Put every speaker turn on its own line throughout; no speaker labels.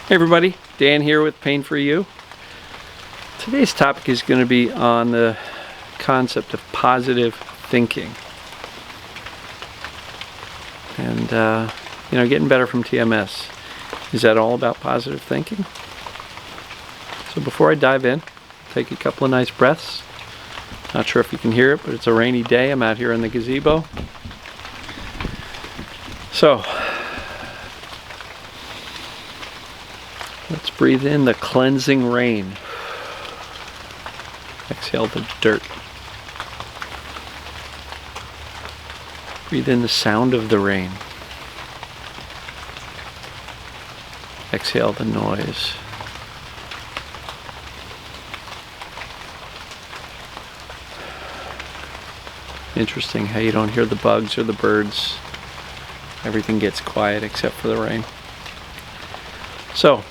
Hey everybody, Dan here with Pain for You. Today's topic is going to be on the concept of positive thinking. And, getting better from TMS. Is that all about positive thinking? So before I dive in, take a couple of nice breaths. Not sure if you can hear it, but it's a rainy day. I'm out here in the gazebo. So, let's breathe in the cleansing rain. Exhale the dirt. Breathe in the sound of the rain. Exhale the noise. Interesting how you don't hear the bugs or the birds. Everything gets quiet except for the rain. So,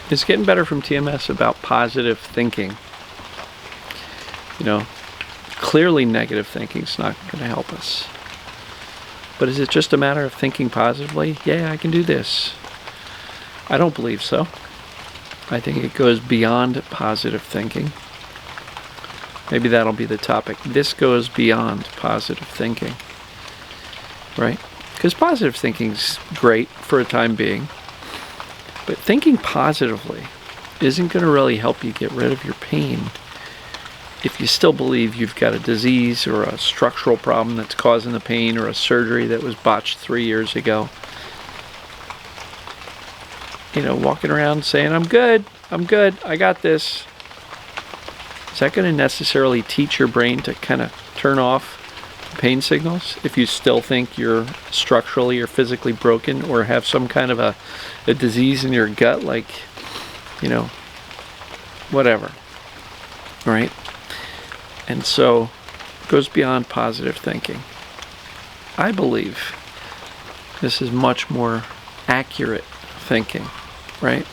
it's getting better from TMS about positive thinking. Clearly negative thinking is not going to help us. But is it just a matter of thinking positively? Yeah, I can do this. I don't believe so. I think it goes beyond positive thinking. Maybe that'll be the topic. This goes beyond positive thinking. Right? Because positive thinking's great for a time being. But thinking positively isn't going to really help you get rid of your pain if you still believe you've got a disease or a structural problem that's causing the pain or a surgery that was botched 3 years ago. Walking around saying, I'm good, I got this. Is that going to necessarily teach your brain to kind of turn off pain signals if you still think you're structurally or physically broken or have some kind of a disease in your gut, like, whatever, right? And so it goes beyond positive thinking. I believe this is much more accurate thinking, right?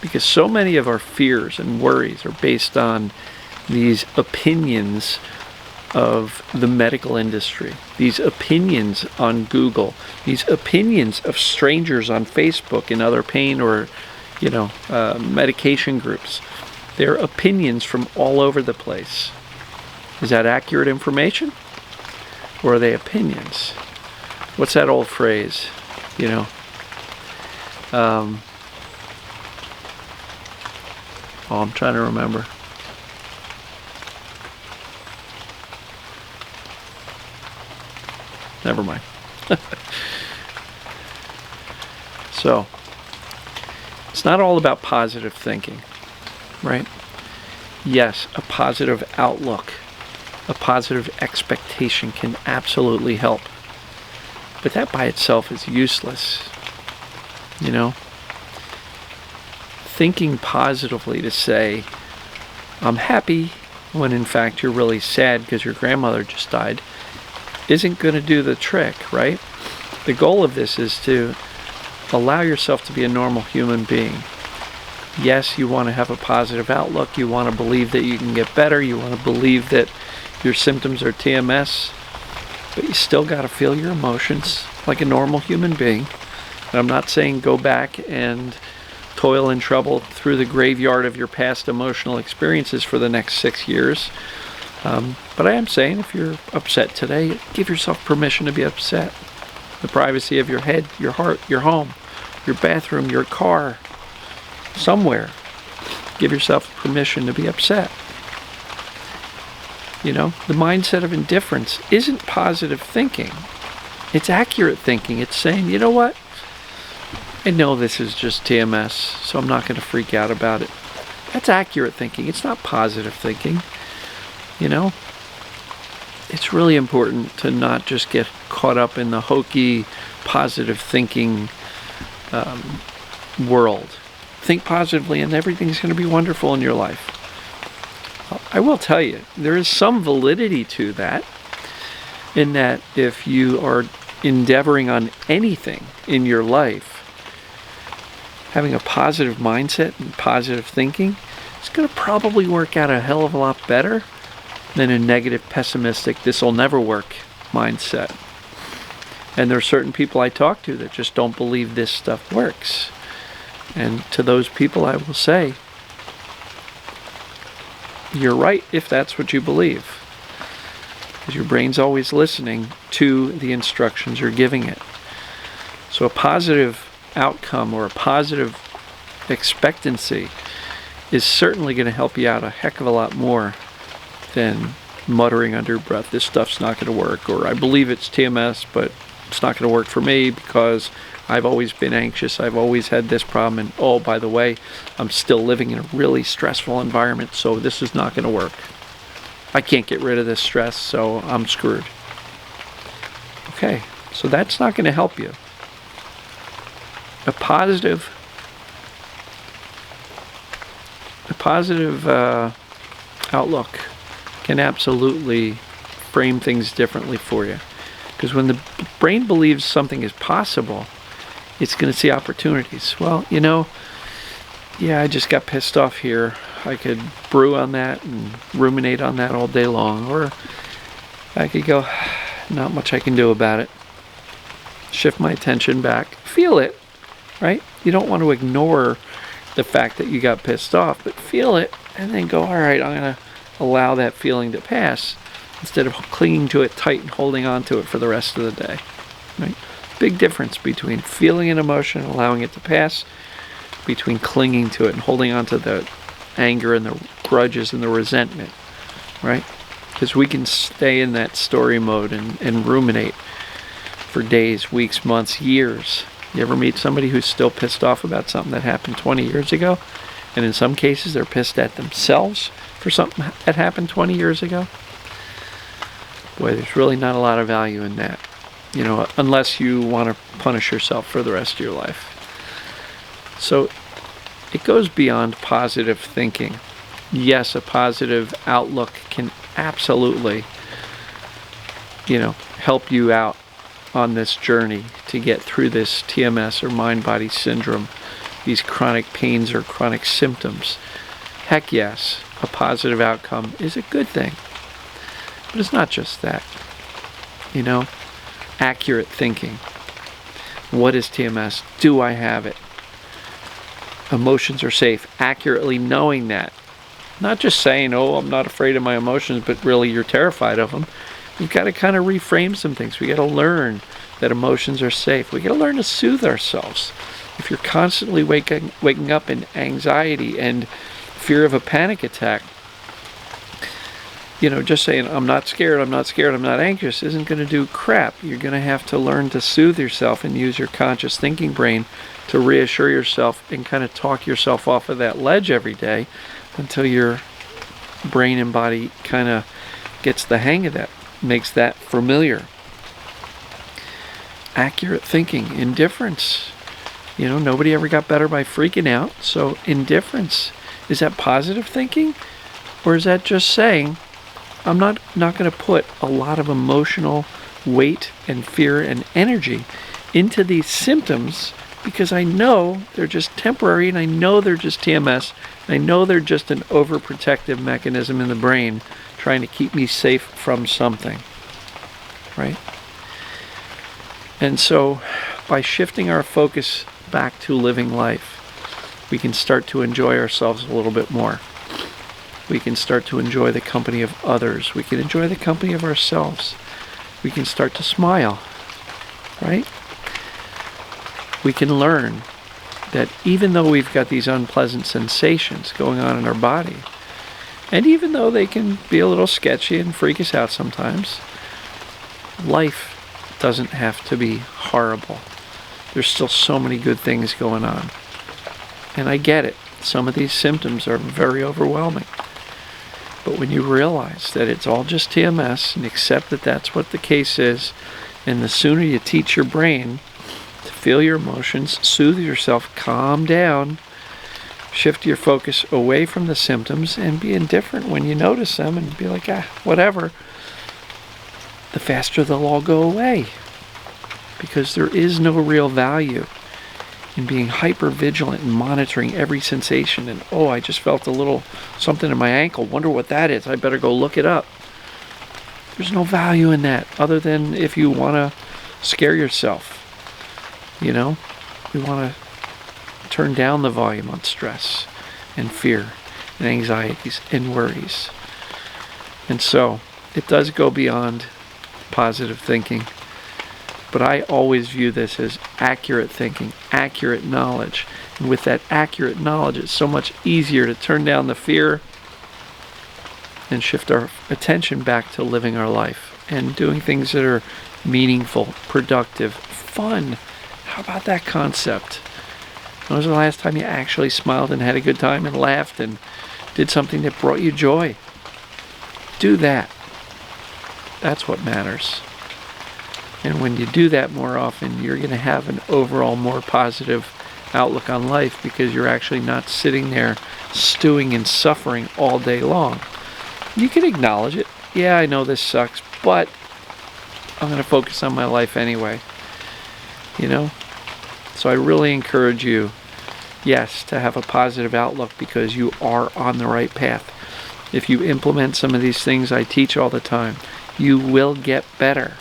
Because so many of our fears and worries are based on these opinions of the medical industry, these opinions on Google, these opinions of strangers on Facebook and other pain or, medication groups. They're opinions from all over the place. Is that accurate information? Or are they opinions? What's that old phrase? I'm trying to remember. Never mind. So, it's not all about positive thinking, right? Yes, a positive outlook, a positive expectation can absolutely help. But that by itself is useless, Thinking positively to say, I'm happy, when in fact you're really sad because your grandmother just died, isn't going to do the trick, right? The goal of this is to allow yourself to be a normal human being. Yes, you want to have a positive outlook. You want to believe that you can get better. You want to believe that your symptoms are TMS. But you still got to feel your emotions like a normal human being. And I'm not saying go back and toil and trouble through the graveyard of your past emotional experiences for the next 6 years. But I am saying if you're upset today, give yourself permission to be upset. The privacy of your head, your heart, your home, your bathroom, your car, somewhere. Give yourself permission to be upset. The mindset of indifference isn't positive thinking. It's accurate thinking. It's saying, you know what? I know this is just TMS, so I'm not going to freak out about it. That's accurate thinking. It's not positive thinking. It's really important to not just get caught up in the hokey, positive thinking world. Think positively and everything's going to be wonderful in your life. I will tell you, there is some validity to that, in that if you are endeavoring on anything in your life, having a positive mindset and positive thinking is going to probably work out a hell of a lot better than a negative, pessimistic, this'll never work mindset. And there are certain people I talk to that just don't believe this stuff works. And to those people I will say, you're right if that's what you believe. Because your brain's always listening to the instructions you're giving it. So a positive outcome or a positive expectancy is certainly going to help you out a heck of a lot more than muttering under your breath, this stuff's not going to work, or I believe it's TMS, but it's not going to work for me because I've always been anxious, I've always had this problem, and oh, by the way, I'm still living in a really stressful environment, so this is not going to work. I can't get rid of this stress, so I'm screwed. Okay, so that's not going to help you. A positive outlook can absolutely frame things differently for you. Because when the brain believes something is possible, it's going to see opportunities. Well, yeah, I just got pissed off here. I could brew on that and ruminate on that all day long. Or I could go, not much I can do about it. Shift my attention back. Feel it, right? You don't want to ignore the fact that you got pissed off, but feel it and then go, all right, I'm going to allow that feeling to pass instead of clinging to it tight and holding on to it for the rest of the day, right? Big difference between feeling an emotion and allowing it to pass, between clinging to it and holding on to the anger and the grudges and the resentment, right? Because we can stay in that story mode and ruminate for days, weeks, months, years. You ever meet somebody who's still pissed off about something that happened 20 years ago? And in some cases, they're pissed at themselves for something that happened 20 years ago? Boy, there's really not a lot of value in that. Unless you want to punish yourself for the rest of your life. So it goes beyond positive thinking. Yes, a positive outlook can absolutely, help you out on this journey to get through this TMS or mind-body syndrome, these chronic pains or chronic symptoms. Heck yes, a positive outcome is a good thing. But it's not just that. Accurate thinking. What is TMS? Do I have it? Emotions are safe. Accurately knowing that. Not just saying, oh, I'm not afraid of my emotions, but really you're terrified of them. We've got to kind of reframe some things. We got to learn that emotions are safe. We got to learn to soothe ourselves. If you're constantly waking up in anxiety and fear of a panic attack, just saying, I'm not scared, I'm not anxious, isn't going to do crap. You're going to have to learn to soothe yourself and use your conscious thinking brain to reassure yourself and kind of talk yourself off of that ledge every day until your brain and body kind of gets the hang of that, makes that familiar. Accurate thinking, indifference. Nobody ever got better by freaking out, so indifference. Is that positive thinking? Or is that just saying, I'm not going to put a lot of emotional weight and fear and energy into these symptoms because I know they're just temporary and I know they're just TMS and I know they're just an overprotective mechanism in the brain trying to keep me safe from something, right? And so by shifting our focus back to living life, we can start to enjoy ourselves a little bit more. We can start to enjoy the company of others. We can enjoy the company of ourselves. We can start to smile, right? We can learn that even though we've got these unpleasant sensations going on in our body, and even though they can be a little sketchy and freak us out sometimes, life doesn't have to be horrible. There's still so many good things going on. And I get it. Some of these symptoms are very overwhelming. But when you realize that it's all just TMS and accept that that's what the case is, and the sooner you teach your brain to feel your emotions, soothe yourself, calm down, shift your focus away from the symptoms and be indifferent when you notice them and be like, whatever, the faster they'll all go away. Because there is no real value in being hyper vigilant and monitoring every sensation and, oh, I just felt a little something in my ankle, wonder what that is, I better go look it up. There's no value in that other than if you want to scare yourself. We want to turn down the volume on stress and fear and anxieties and worries. And so it does go beyond positive thinking. But I always view this as accurate thinking, accurate knowledge. And with that accurate knowledge, it's so much easier to turn down the fear and shift our attention back to living our life and doing things that are meaningful, productive, fun. How about that concept? When was the last time you actually smiled and had a good time and laughed and did something that brought you joy? Do that. That's what matters. And when you do that more often, you're going to have an overall more positive outlook on life, because you're actually not sitting there stewing and suffering all day long. You can acknowledge it. Yeah, I know this sucks, but I'm going to focus on my life anyway. You know? So I really encourage you, yes, to have a positive outlook, because you are on the right path. If you implement some of these things I teach all the time, you will get better.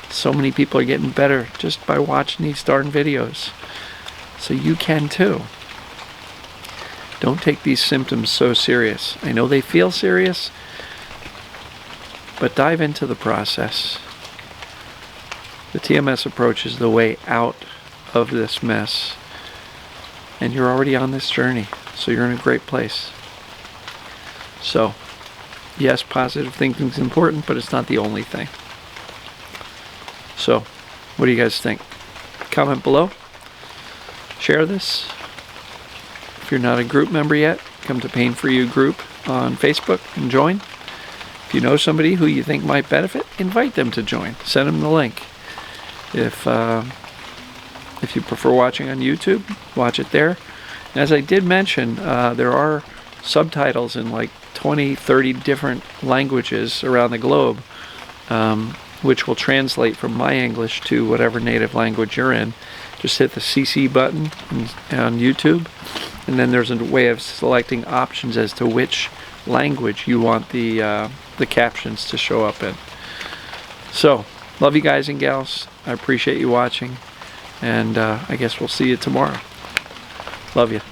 So many people are getting better just by watching these darn videos. So you can too. Don't take these symptoms so serious. I know they feel serious, but dive into the process. The TMS approach is the way out of this mess. And you're already on this journey, so you're in a great place. So, yes, positive thinking is important, but it's not the only thing. So, what do you guys think? Comment below. Share this. If you're not a group member yet, come to Pain For You group on Facebook and join. If you know somebody who you think might benefit, invite them to join. Send them the link. If you prefer watching on YouTube, watch it there. And as I did mention, there are subtitles in like 20, 30 different languages around the globe, which will translate from my English to whatever native language you're in. Just hit the CC button on YouTube, and then there's a way of selecting options as to which language you want the captions to show up in. So, love you guys and gals. I appreciate you watching, and I guess we'll see you tomorrow. Love you.